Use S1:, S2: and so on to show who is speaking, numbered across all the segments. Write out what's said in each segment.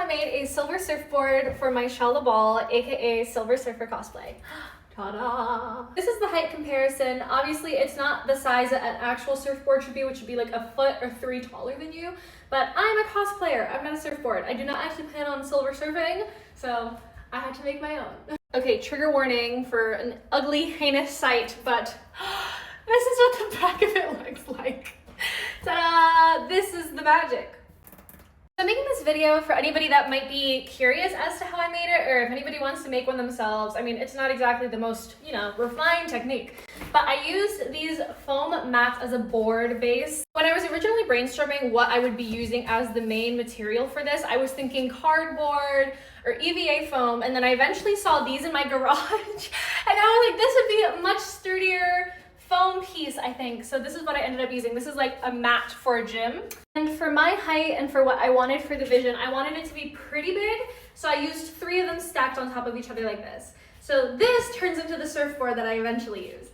S1: I made a silver surfboard for my Shell Ball, aka Silver Surfer Cosplay. Ta-da! This is the height comparison. Obviously, it's not the size that an actual surfboard should be, which would be like a foot or 3 taller than you. But I'm a cosplayer. I'm not a surfboard. I do not actually plan on silver surfing, so I had to make my own. Okay, trigger warning for an ugly, heinous sight, but this is what the back of it looks like. Ta-da! This is the magic. I'm making this video for anybody that might be curious as to how I made it, or if anybody wants to make one themselves. I mean, it's not exactly the most, refined technique, but I used these foam mats as a board base. When I was originally brainstorming what I would be using as the main material for this, I was thinking cardboard or EVA foam, and then I eventually saw these in my garage, and I was like, this would be a much sturdier foam piece, I think. So this is what I ended up using. This is like a mat for a gym. And for my height and for what I wanted for the vision, I wanted it to be pretty big. So I used 3 of them stacked on top of each other like this. So this turns into the surfboard that I eventually use.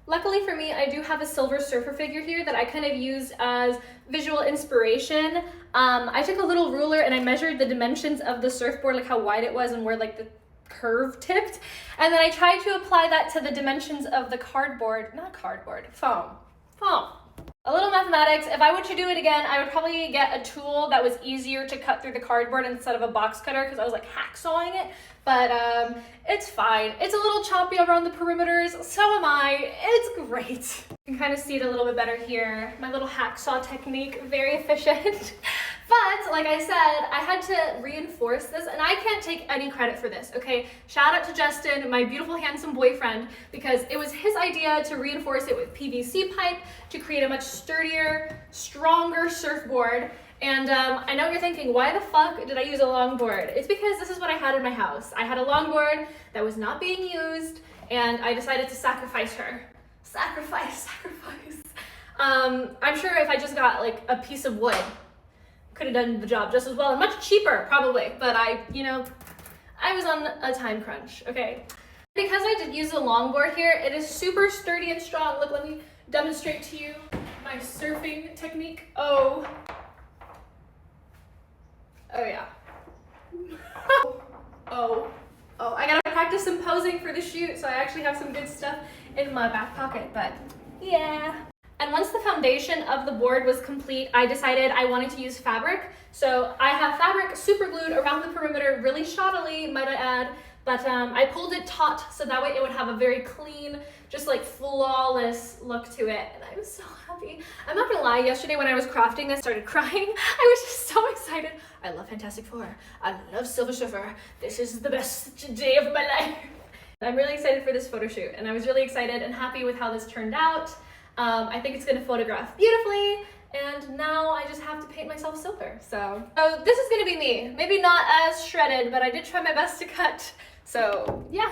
S1: Luckily for me, I do have a silver surfer figure here that I kind of used as visual inspiration. I took a little ruler and I measured the dimensions of the surfboard, like how wide it was and where like the curve tipped, and then I tried to apply that to the dimensions of the foam. A little mathematics. If I were to do it again, I would probably get a tool that was easier to cut through the cardboard instead of a box cutter, because I was like hacksawing it, but it's fine. It's a little choppy around the perimeters, so am I. It's great. You can kind of see it a little bit better here. My little hacksaw technique, very efficient. But like I said, I had to reinforce this, and I can't take any credit for this, okay? Shout out to Justin, my beautiful, handsome boyfriend, because it was his idea to reinforce it with PVC pipe to create a much sturdier, stronger surfboard. And I know you're thinking, why the fuck did I use a longboard? It's because this is what I had in my house. I had a longboard that was not being used, and I decided to sacrifice her. Sacrifice. I'm sure if I just got like a piece of wood, could have done the job just as well and much cheaper probably, but I was on a time crunch, okay? Because I did use a longboard here, it is super sturdy and strong. Look, let me demonstrate to you my surfing technique. Oh yeah. Oh, I gotta practice some posing for the shoot, so I actually have some good stuff in my back pocket, but yeah. And once the foundation of the board was complete, I decided I wanted to use fabric. So I have fabric super glued around the perimeter, really shoddily, might I add, but I pulled it taut so that way it would have a very clean, just like flawless look to it. And I'm so happy. I'm not gonna lie, yesterday when I was crafting this, I started crying. I was just so excited. I love Fantastic Four. I love Silver Surfer. This is the best day of my life. I'm really excited for this photo shoot, and I was really excited and happy with how this turned out. I think it's gonna photograph beautifully, and now I just have to paint myself silver. So this is gonna be me. Maybe not as shredded, but I did try my best to cut. So yeah.